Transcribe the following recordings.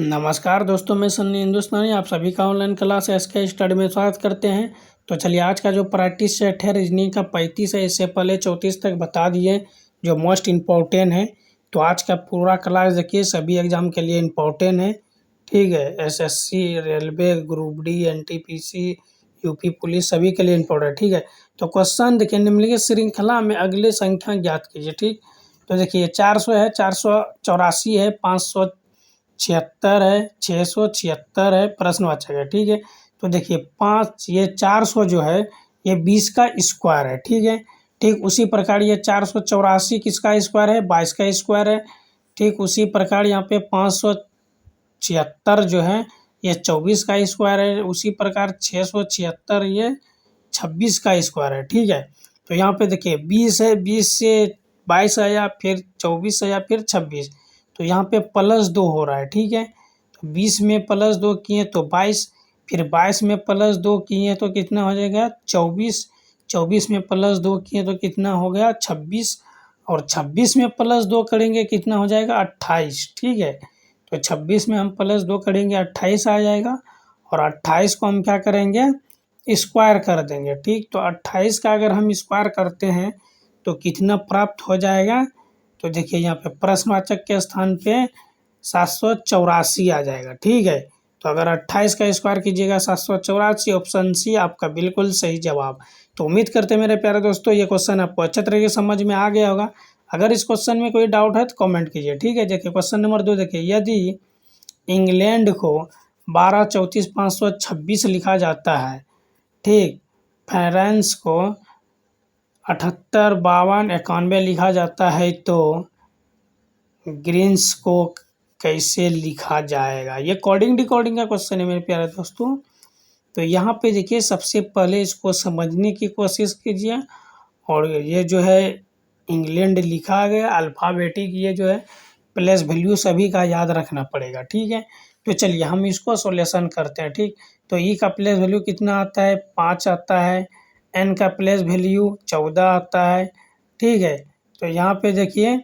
नमस्कार दोस्तों, मैं सन्नी हिंदुस्तानी आप सभी का ऑनलाइन क्लास एसके स्टडी में स्वागत करते हैं। तो चलिए, आज का जो प्रैक्टिस सेट है रीजनिंग का 35 है, इससे पहले 34 तक बता दिए जो मोस्ट इम्पोर्टेंट है। तो आज का पूरा क्लास देखिए, सभी एग्जाम के लिए इम्पोर्टेंट है। ठीक है, SSC, railway, group D, NTPC, UP police सभी के लिए इम्पोर्टेंट। ठीक है, तो क्वेश्चन देखिए, निम्नलिखित श्रृंखला में अगले संख्या ज्ञात कीजिए। ठीक, तो देखिए 400 है, 484 है, 576 है, 676 है, प्रश्नवाचक है। ठीक है, तो देखिए 400 जो है ये 20 का स्क्वायर है। ठीक है, ठीक उसी प्रकार ये 484 किसका स्क्वायर है, 22 का स्क्वायर है। ठीक उसी प्रकार यहाँ पे 576 जो है ये 24 का स्क्वायर है। उसी प्रकार 676 ये 26 का स्क्वायर है। ठीक है, तो यहाँ पे देखिए 20 है, 20 से 22 आया, फिर 24 आया, फिर 26, तो यहाँ पे +2 हो रहा है। ठीक है, तो 20 में +2 किए तो 22, फिर 22 में +2 किए तो कितना हो जाएगा 24, 24 में +2 किए तो कितना हो गया 26, और 26 में +2 करेंगे कितना हो जाएगा 28। ठीक है, तो 26 में हम +2 करेंगे 28 आ जाएगा, और 28 को हम क्या करेंगे स्क्वायर कर देंगे। ठीक, तो 28 का अगर हम स्क्वायर करते हैं तो कितना प्राप्त हो जाएगा, तो देखिए यहाँ पे प्रश्नवाचक के स्थान पे 784 आ जाएगा। ठीक है, तो अगर 28 का स्क्वायर कीजिएगा 784, ऑप्शन सी आपका बिल्कुल सही जवाब। तो उम्मीद करते हैं मेरे प्यारे दोस्तों ये क्वेश्चन आपको अच्छे तरीके से समझ में आ गया होगा। अगर इस क्वेश्चन में कोई डाउट है तो कमेंट कीजिए। ठीक है, देखिए क्वेश्चन नंबर 2 देखिए, यदि इंग्लैंड को 12, 34, 526 लिखा जाता है, ठीक, फ्रांस को 78, 52, 91 लिखा जाता है, तो ग्रीन्स को कैसे लिखा जाएगा। ये कोडिंग डिकोडिंग का क्वेश्चन है मेरे प्यारे दोस्तों। तो यहाँ पे देखिए सबसे पहले इसको समझने की कोशिश कीजिए, और ये जो है इंग्लैंड लिखा गया अल्फ़ाबेटिक, ये जो है प्लेस वैल्यू सभी का याद रखना पड़ेगा। ठीक है, तो चलिए हम इसको सॉल्यूशन करते हैं। ठीक, तो ई का प्लेस वैल्यू कितना आता है 5 आता है, एन का प्लेस वैल्यू 14 आता है। ठीक है, तो यहाँ पे देखिए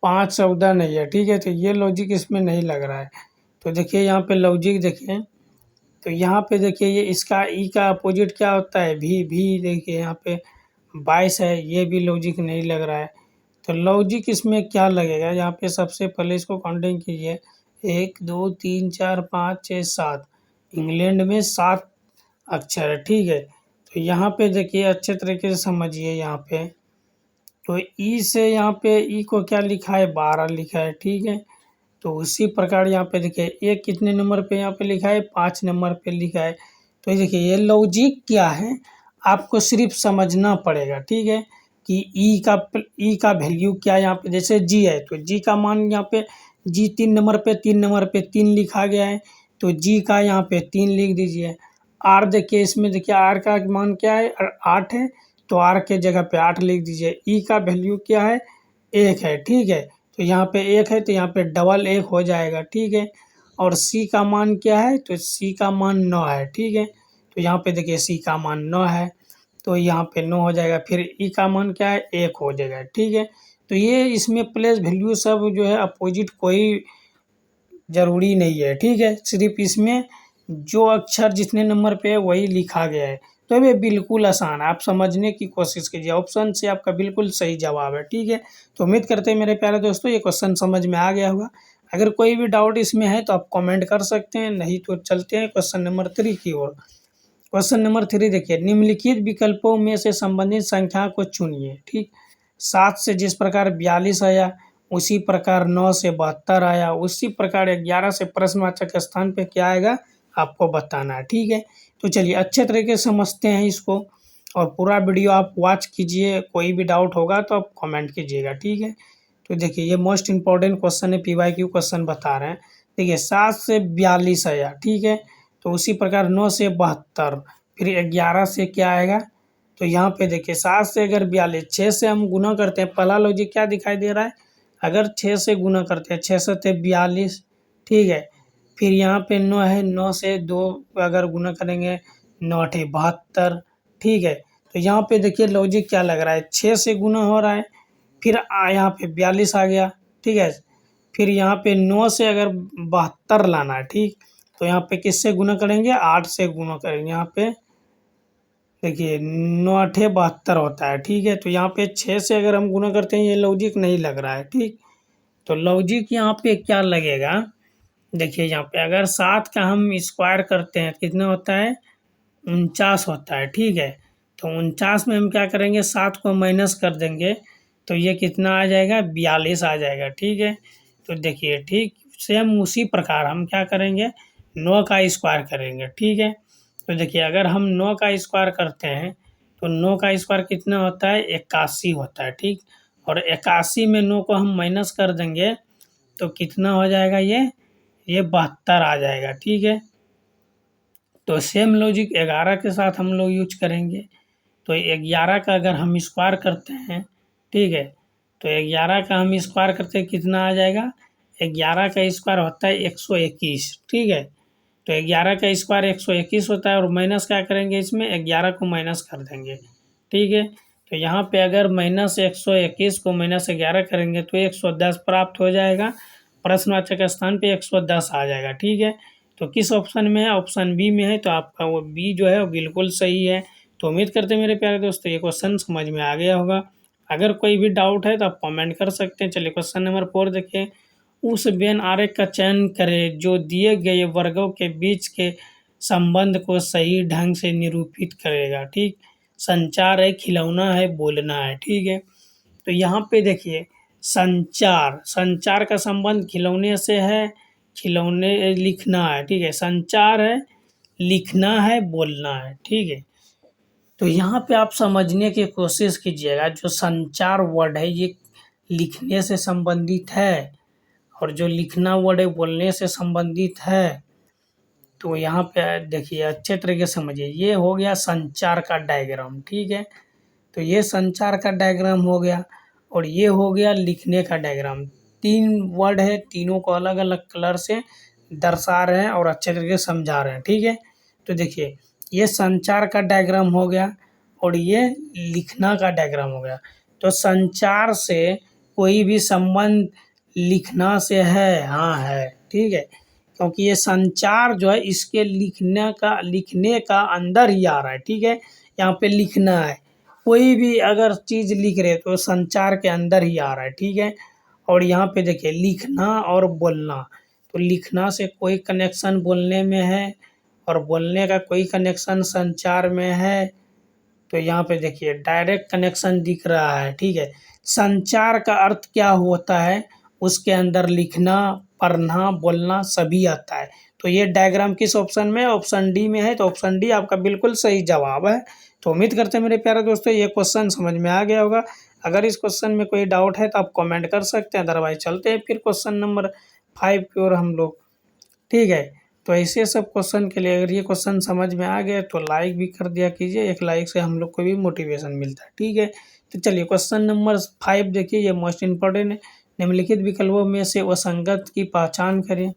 5, 14 नहीं है। ठीक है, तो ये लॉजिक इसमें नहीं लग रहा है। तो देखिए यहाँ पे लॉजिक देखिए, तो यहाँ पे देखिए ये इसका ई का अपोजिट क्या होता है भी देखिए यहाँ पे 22 है, ये भी लॉजिक नहीं लग रहा है। तो लॉजिक इसमें क्या लगेगा, यहाँ पे सबसे पहले इसको काउंटिंग कीजिए, 1, 2, 3, 4, 5, 6, 7, इंग्लैंड में 7 अक्षर है। ठीक है, तो यहाँ पे देखिए अच्छे तरीके से समझिए, यहाँ पे तो ई से यहाँ पे ई को क्या लिखा है 12 लिखा है। ठीक है, तो उसी प्रकार यहाँ पे देखिए ए कितने नंबर पे यहाँ पे लिखा है 5 नंबर पे लिखा है। तो देखिए ये लॉजिक क्या है आपको सिर्फ समझना पड़ेगा। ठीक है, कि ई का वैल्यू क्या यहाँ पे, जैसे जी है तो जी का मान यहाँ पे जी 3 नंबर पे 3 नंबर पे 3 लिखा गया है, तो जी का यहाँ पे 3 लिख दीजिए। आर देखिए, इसमें देखिए आर का मान क्या है 8 है, तो आर के जगह पे 8 लिख दीजिए। ई का वैल्यू क्या है 1 है। ठीक है, तो यहाँ पे 1 है तो यहाँ पे डबल 1 हो जाएगा। ठीक है, और सी का मान क्या है, तो सी का मान 9 है। ठीक है, तो यहाँ पे देखिए सी का मान 9 है, तो यहाँ पे 9 हो जाएगा, फिर ई का मान क्या है 1 हो जाएगा। ठीक है, तो ये इसमें प्लेस वैल्यू सब जो है अपोजिट कोई ज़रूरी नहीं है। ठीक है, सिर्फ इसमें जो अक्षर जितने नंबर पे है वही लिखा गया है। तो ये बिल्कुल आसान है, आप समझने की कोशिश कीजिए, ऑप्शन से आपका बिल्कुल सही जवाब है। ठीक है, तो उम्मीद करते हैं मेरे प्यारे दोस्तों ये क्वेश्चन समझ में आ गया होगा। अगर कोई भी डाउट इसमें है तो आप कमेंट कर सकते हैं, नहीं तो चलते हैं क्वेश्चन नंबर 3 की ओर। क्वेश्चन नंबर 3 देखिए, निम्नलिखित विकल्पों में से संबंधित संख्या को चुनिए। ठीक, 7 से जिस प्रकार 42 आया, उसी प्रकार 9 से 72 आया, उसी प्रकार 11 से प्रश्नवाचक के स्थान पे क्या आएगा आपको बताना है। ठीक है, तो चलिए अच्छे तरीके से समझते हैं इसको, और पूरा वीडियो आप वॉच कीजिए, कोई भी डाउट होगा तो आप कमेंट कीजिएगा। ठीक है, तो देखिए ये मोस्ट इंपॉर्टेंट क्वेश्चन है, PYQ क्वेश्चन बता रहे हैं। देखिए 7 से 42 आया, ठीक है, तो उसी प्रकार 9 से 72, फिर 11 से क्या आएगा, तो यहाँ पे देखिए 7 से अगर 42, 6 से हम गुना करते हैं, पहला लॉजिक क्या दिखाई दे रहा है, अगर 6 से गुना करते हैं 6 से 42, ठीक है, फिर यहाँ पे 9 है, 9 से 2 अगर गुना करेंगे 9 8 72, ठीक है, तो यहाँ पे देखिए लॉजिक क्या लग रहा है, 6 से गुना हो रहा है, फिर यहाँ पे 42 आ गया, ठीक है, फिर यहाँ पे 9 से अगर 72 लाना है, ठीक, तो यहाँ पे किससे गुना करेंगे, 8 से गुना करेंगे। यहाँ पे देखिए 9 8 72 होता है, ठीक है। तो यहाँ पे 6 से अगर हम गुना करते हैं, ये लॉजिक नहीं लग रहा है, ठीक। तो लॉजिक यहाँ पे क्या लगेगा, देखिए यहाँ पे अगर 7 का हम स्क्वायर करते हैं कितना होता है, 49 होता है, ठीक है। तो 49 में हम क्या करेंगे, 7 को माइनस कर देंगे, तो ये कितना आ जाएगा, 42 आ जाएगा, ठीक है। तो देखिए ठीक सेम उसी प्रकार हम क्या करेंगे, 9 का स्क्वायर करेंगे, ठीक है। तो देखिए अगर हम 9 का स्क्वायर करते हैं तो 9 का स्क्वायर कितना होता है, 81 होता है, ठीक। और 81 में 9 को हम माइनस कर देंगे तो कितना हो जाएगा, ये 72 आ जाएगा, ठीक है। तो सेम लॉजिक 11 के साथ हम लोग यूज करेंगे। तो 11 का अगर हम स्क्वायर करते हैं, ठीक है, तो 11 का हम स्क्वायर करते हैं कितना आ जाएगा, 11 का स्क्वायर होता है 121, ठीक है। तो 11 का स्क्वायर 121 होता है और माइनस क्या करेंगे, इसमें 11 को माइनस कर देंगे, ठीक है। तो यहाँ पे अगर माइनस 121 को माइनस 11 करेंगे तो 110 प्राप्त हो जाएगा, प्रश्नवाचक स्थान पे 110 आ जाएगा, ठीक है। तो किस ऑप्शन में है, ऑप्शन बी में है, तो आपका वो बी जो है वो बिल्कुल सही है। तो उम्मीद करते हैं मेरे प्यारे दोस्तों ये क्वेश्चन समझ में आ गया होगा। अगर कोई भी डाउट है तो आप कमेंट कर सकते हैं। चलिए क्वेश्चन नंबर 4 देखिए, उस वेन आरेख का चयन करें जो दिए गए वर्गों के बीच के संबंध को सही ढंग से निरूपित करेगा, ठीक। संचार है, खिलौना है, बोलना है, ठीक है। तो यहाँ पे देखिए संचार का संबंध खिलौने से है, खिलौने लिखना है, ठीक है। संचार है, लिखना है, बोलना है, ठीक है। तो यहाँ पे आप समझने की कोशिश कीजिएगा, जो संचार वर्ड है ये लिखने से संबंधित है और जो लिखना वर्ड है बोलने से संबंधित है। तो यहाँ पे देखिए अच्छे तरीके से समझिए, ये हो गया संचार का डायग्राम, ठीक है। तो ये संचार का डायग्राम हो गया और ये हो गया लिखने का डायग्राम। 3 वर्ड है, तीनों को अलग अलग कलर से दर्शा रहे हैं और अच्छे तरीके से समझा रहे हैं, ठीक है। तो देखिए ये संचार का डायग्राम हो गया और ये लिखना का डायग्राम हो गया। तो संचार से कोई भी संबंध लिखना से है, हाँ है, ठीक है। क्योंकि ये संचार जो है इसके लिखने का अंदर ही आ रहा है, ठीक है। यहाँ पे लिखना है, कोई भी अगर चीज़ लिख रहे तो संचार के अंदर ही आ रहा है, ठीक है। और यहाँ पे देखिए लिखना और बोलना, तो लिखना से कोई कनेक्शन बोलने में है और बोलने का कोई कनेक्शन संचार में है। तो यहाँ पे देखिए डायरेक्ट कनेक्शन दिख रहा है, ठीक है। संचार का अर्थ क्या होता है, उसके अंदर लिखना, पढ़ना, बोलना सभी आता है। तो ये डायग्राम किस ऑप्शन में है, ऑप्शन डी में है। तो ऑप्शन डी आपका बिल्कुल सही जवाब है। तो उम्मीद करते हैं मेरे प्यारे दोस्तों ये क्वेश्चन समझ में आ गया होगा। अगर इस क्वेश्चन में कोई डाउट है तो आप कमेंट कर सकते हैं, अदरवाइज चलते हैं फिर क्वेश्चन नंबर 5 की ओर हम लोग, ठीक है। तो ऐसे सब क्वेश्चन के लिए अगर ये क्वेश्चन समझ में आ गया तो लाइक भी कर दिया कीजिए, एक लाइक से हम लोग को भी मोटिवेशन मिलता है, ठीक है। तो चलिए क्वेश्चन नंबर 5 देखिए, ये मोस्ट इम्पोर्टेंट है। निम्नलिखित विकल्पों में से असंगत की पहचान करें,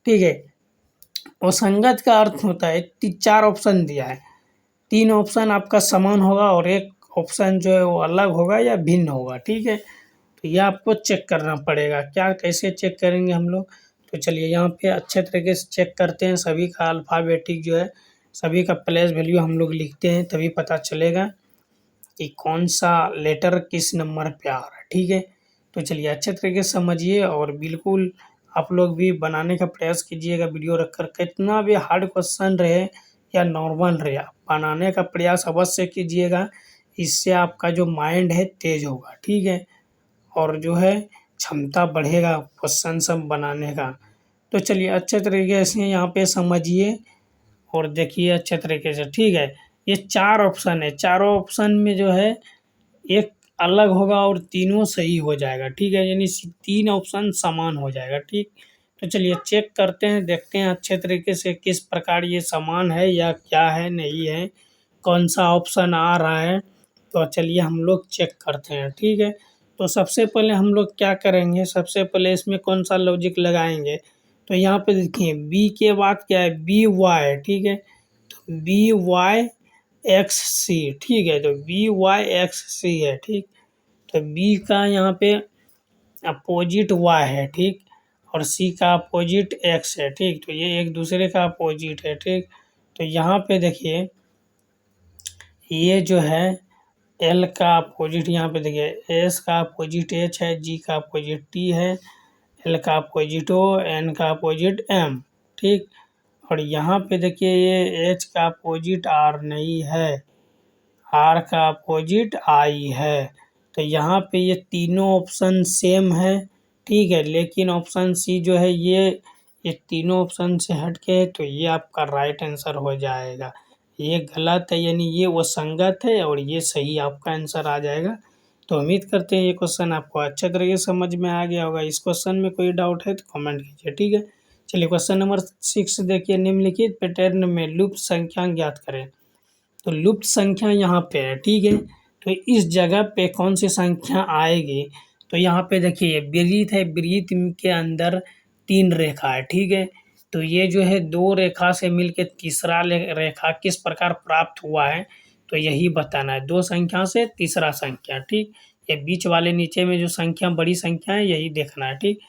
ठीक है। असंगत का अर्थ होता है 4 ऑप्शन दिया है, 3 ऑप्शन आपका समान होगा और एक ऑप्शन जो है वो अलग होगा या भिन्न होगा, ठीक है। तो ये आपको चेक करना पड़ेगा, क्या कैसे चेक करेंगे हम लोग। तो चलिए यहाँ पे अच्छे तरीके से चेक करते हैं, सभी का अल्फ़ाबेटिक जो है सभी का प्लेस वैल्यू हम लोग लिखते हैं, तभी पता चलेगा कि कौन सा लेटर किस नंबर पे आ रहा है, ठीक है। तो चलिए अच्छे तरीके से समझिए और बिल्कुल आप लोग भी बनाने का प्रयास कीजिएगा वीडियो रखकर, कितना भी हार्ड क्वेश्चन रहे या नॉर्मल रहे आप बनाने का प्रयास अवश्य कीजिएगा। इससे आपका जो माइंड है तेज होगा, ठीक है, और जो है क्षमता बढ़ेगा क्वेश्चन सब बनाने का। तो चलिए अच्छे तरीके से यहाँ पे समझिए और देखिए अच्छे तरीके से, ठीक है। ये 4 ऑप्शन है, चारों ऑप्शन में जो है एक अलग होगा और तीनों सही हो जाएगा, ठीक है, यानी 3 ऑप्शन समान हो जाएगा, ठीक। तो चलिए चेक करते हैं, देखते हैं अच्छे तरीके से किस प्रकार ये समान है या क्या है, नहीं है, कौन सा ऑप्शन आ रहा है। तो चलिए हम लोग चेक करते हैं, ठीक है। तो सबसे पहले हम लोग क्या करेंगे, सबसे पहले इसमें कौन सा लॉजिक लगाएंगे। तो यहाँ पे देखिए बी के बाद क्या है, बी वाई, ठीक है। तो बी वाई एक्स सी, ठीक है। तो बी वाई एक्स सी है, ठीक। तो बी का यहाँ पे अपोजिट वाई है, ठीक। और सी का अपोजिट एक्स है, ठीक। तो ये एक दूसरे का अपोजिट है, ठीक। तो यहाँ पे देखिए ये जो है एल का अपोजिट, यहाँ पे देखिए एस का अपोजिट एच है, जी का अपोजिट टी है, एल का अपोजिट ओ, एन का अपोजिट एम, ठीक। और यहाँ पे देखिए ये एच का अपोजिट आर नहीं है, आर का अपोजिट आई है। तो यहाँ पे ये तीनों ऑप्शन सेम है, ठीक है। लेकिन ऑप्शन सी जो है ये तीनों ऑप्शन से हट के है, तो ये आपका राइट आंसर हो जाएगा। ये गलत है, यानी ये वो संगत है और ये सही आपका आंसर आ जाएगा। तो उम्मीद करते हैं ये क्वेश्चन आपको अच्छे तरीके से समझ में आ गया होगा। इस क्वेश्चन में कोई डाउट है तो कमेंट कीजिए, ठीक है। चलिए क्वेश्चन नंबर 6 देखिए, निम्नलिखित पैटर्न में लुप्त संख्या ज्ञात करें। तो लुप्त संख्या यहाँ पे है, ठीक है। तो इस जगह पे कौन सी संख्या आएगी, तो यहाँ पे देखिए वृत्त है, वृत्त के अंदर 3 रेखा है, ठीक है। तो ये जो है 2 रेखा से मिलके तीसरा रेखा किस प्रकार प्राप्त हुआ है, तो यही बताना है। 2 संख्या से तीसरा संख्या, ठीक। ये बीच वाले नीचे में जो संख्या बड़ी संख्या है यही देखना है, ठीक।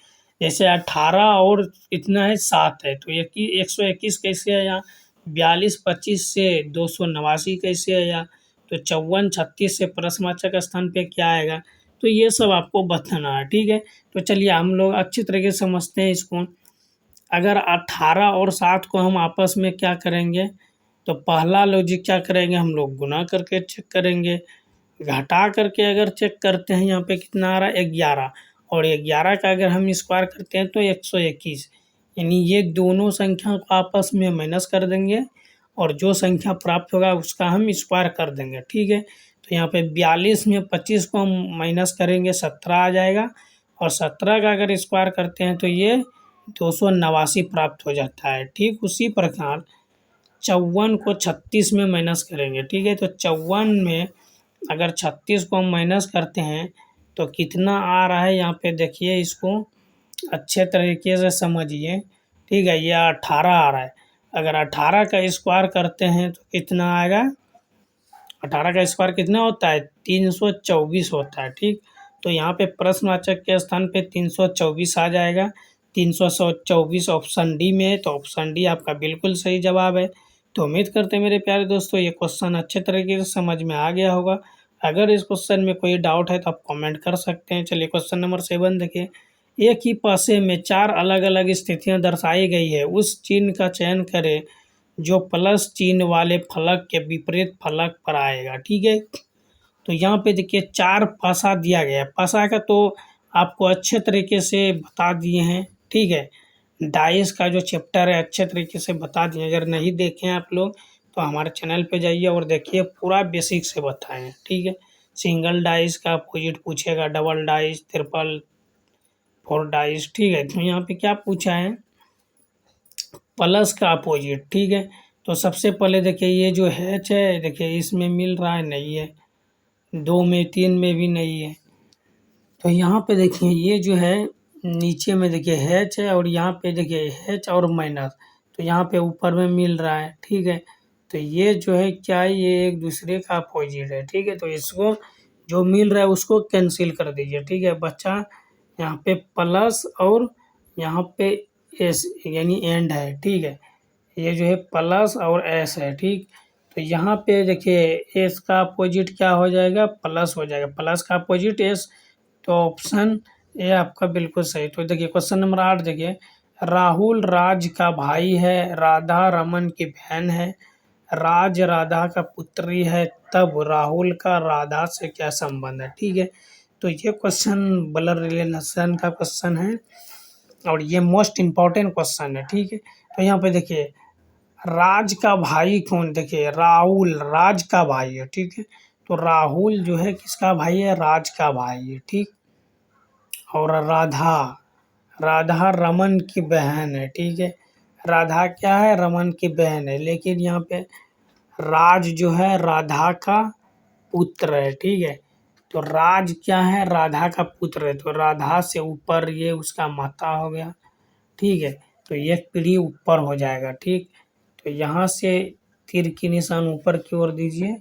जैसे 18 और इतना है 7 है, तो 121 कैसे है यहाँ, 42 25 से 289 कैसे आया, तो 54 36 से प्रश्नवाचक स्थान पे क्या आएगा, तो ये सब आपको बताना है, ठीक है। तो चलिए हम लोग अच्छी तरीके से समझते हैं इसको। अगर 18 और 7 को हम आपस में क्या करेंगे, तो पहला लॉजिक क्या करेंगे, हम लोग गुना करके चेक करेंगे। घटा करके अगर चेक करते हैं यहाँ पे कितना आ रहा है 11, और 11 का अगर हम स्क्वायर करते हैं तो 121, यानी ये दोनों संख्या को आपस में माइनस कर देंगे और जो संख्या प्राप्त होगा उसका हम स्क्वायर कर देंगे, ठीक है। तो यहाँ पे 42 में 25 को हम माइनस करेंगे 17 आ जाएगा, और 17 का अगर स्क्वायर करते हैं तो ये 289 प्राप्त हो जाता है, ठीक। उसी प्रकार 54 को 36 में माइनस करेंगे, ठीक है। तो 54 में अगर 36 को हम माइनस करते हैं तो कितना आ रहा है, यहाँ पे देखिए इसको अच्छे तरीके से समझिए, ठीक है। ये 18 आ रहा है, अगर 18 का स्क्वायर करते हैं तो कितना आएगा, 18 का स्क्वायर कितना होता है 324 होता है, ठीक। तो यहाँ पे प्रश्नवाचक के स्थान पे 324 आ जाएगा। 324 ऑप्शन डी में है, तो ऑप्शन डी आपका बिल्कुल सही जवाब है। तो उम्मीद करते हैं मेरे प्यारे दोस्तों ये क्वेश्चन अच्छे तरीके से समझ में आ गया होगा। अगर इस क्वेश्चन में कोई डाउट है तो आप कमेंट कर सकते हैं। चलिए क्वेश्चन नंबर 7 देखिए, एक ही पासे में 4 अलग अलग स्थितियां दर्शाई गई है, उस चिन्ह का चयन करें जो प्लस चिन्ह वाले फलक के विपरीत फलक पर आएगा, ठीक है। तो यहाँ पे देखिए 4 पासा दिया गया है, पासा का तो आपको अच्छे तरीके से बता दिए हैं, ठीक है। डाइस का जो चैप्टर है अच्छे तरीके से बता दिए, अगर नहीं देखें आप लोग तो हमारे चैनल पे जाइए और देखिए, पूरा बेसिक से बताएं हैं, ठीक है। सिंगल डाइस का अपोजिट पूछेगा, डबल डाइस, ट्रिपल, 4 डाइस, ठीक है। तो यहाँ पे क्या पूछा है, प्लस का अपोजिट, ठीक है। तो सबसे पहले देखिए ये जो हैच है, देखिए इसमें मिल रहा है, नहीं है, 2 में 3 में भी नहीं है। तो यहाँ पे देखिए ये जो है नीचे में देखिए हैच है, और यहाँ पे देखिए हैच और माइनस, तो यहाँ पे ऊपर में मिल रहा है, ठीक है। तो ये जो है क्या है, ये एक दूसरे का अपोजिट है, ठीक है। तो इसको जो मिल रहा है उसको कैंसिल कर दीजिए, ठीक है। बच्चा यहाँ पे प्लस और यहाँ पे एस यानी एंड है, ठीक है। ये जो है प्लस और एस है, ठीक। तो यहाँ पे देखिए एस का अपोजिट क्या हो जाएगा, प्लस हो जाएगा, प्लस का अपोजिट एस, तो ऑप्शन ए आपका बिल्कुल सही। तो देखिए क्वेश्चन नंबर 8 देखिए, राहुल राज का भाई है, राधा रमन की बहन है, राज राधा का पुत्री है, तब राहुल का राधा से क्या संबंध है, ठीक है। तो ये क्वेश्चन ब्लड रिलेशन का क्वेश्चन है और ये मोस्ट इम्पॉर्टेंट क्वेश्चन है, ठीक है। तो यहाँ पे देखिए राज का भाई कौन, देखिए राहुल राज का भाई है, ठीक है। तो राहुल जो है किसका भाई है, राज का भाई है, ठीक। और राधा, राधा रमन की बहन है, ठीक है। राधा क्या है, रमन की बहन है, लेकिन यहाँ पे राज जो है राधा का पुत्र है, ठीक है। तो राज क्या है, राधा का पुत्र है, तो राधा से ऊपर ये उसका माता हो गया, ठीक है। तो ये पीढ़ी ऊपर हो जाएगा, ठीक। तो यहाँ से तीर की निशान ऊपर की ओर दीजिए,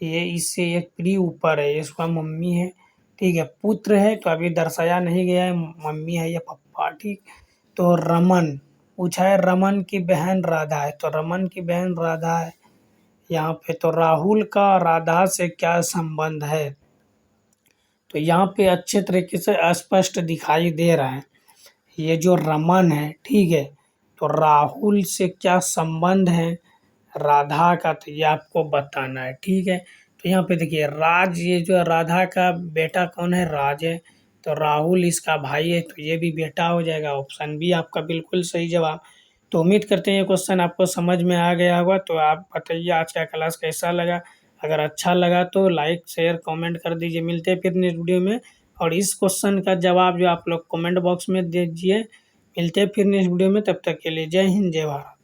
ये इससे एक पीढ़ी ऊपर है, इसका मम्मी है, ठीक है। पुत्र है तो अभी दर्शाया नहीं गया है मम्मी है या पापा, ठीक। तो रमन पूछा है, रमन की बहन राधा है, तो रमन की बहन राधा है यहाँ पे। तो राहुल का राधा से क्या संबंध है, तो यहाँ पे अच्छे तरीके से स्पष्ट दिखाई दे रहा है। ये जो रमन है, ठीक है, तो राहुल से क्या संबंध है राधा का, तो ये आपको बताना है, ठीक है। तो यहाँ पे देखिए राज, ये जो राधा का बेटा कौन है, राज है, तो राहुल इसका भाई है, तो ये भी बेटा हो जाएगा। ऑप्शन बी आपका बिल्कुल सही जवाब। तो उम्मीद करते हैं ये क्वेश्चन आपको समझ में आ गया होगा। तो आप बताइए आज का क्लास कैसा लगा। अगर अच्छा लगा तो लाइक शेयर कमेंट कर दीजिए। मिलते हैं फिर नेक्स्ट वीडियो में, और इस क्वेश्चन का जवाब जो आप लोग कमेंट बॉक्स में दीजिए। मिलते हैं फिर नेक्स्ट वीडियो में, तब तक के लिए जय हिंद जय भारत।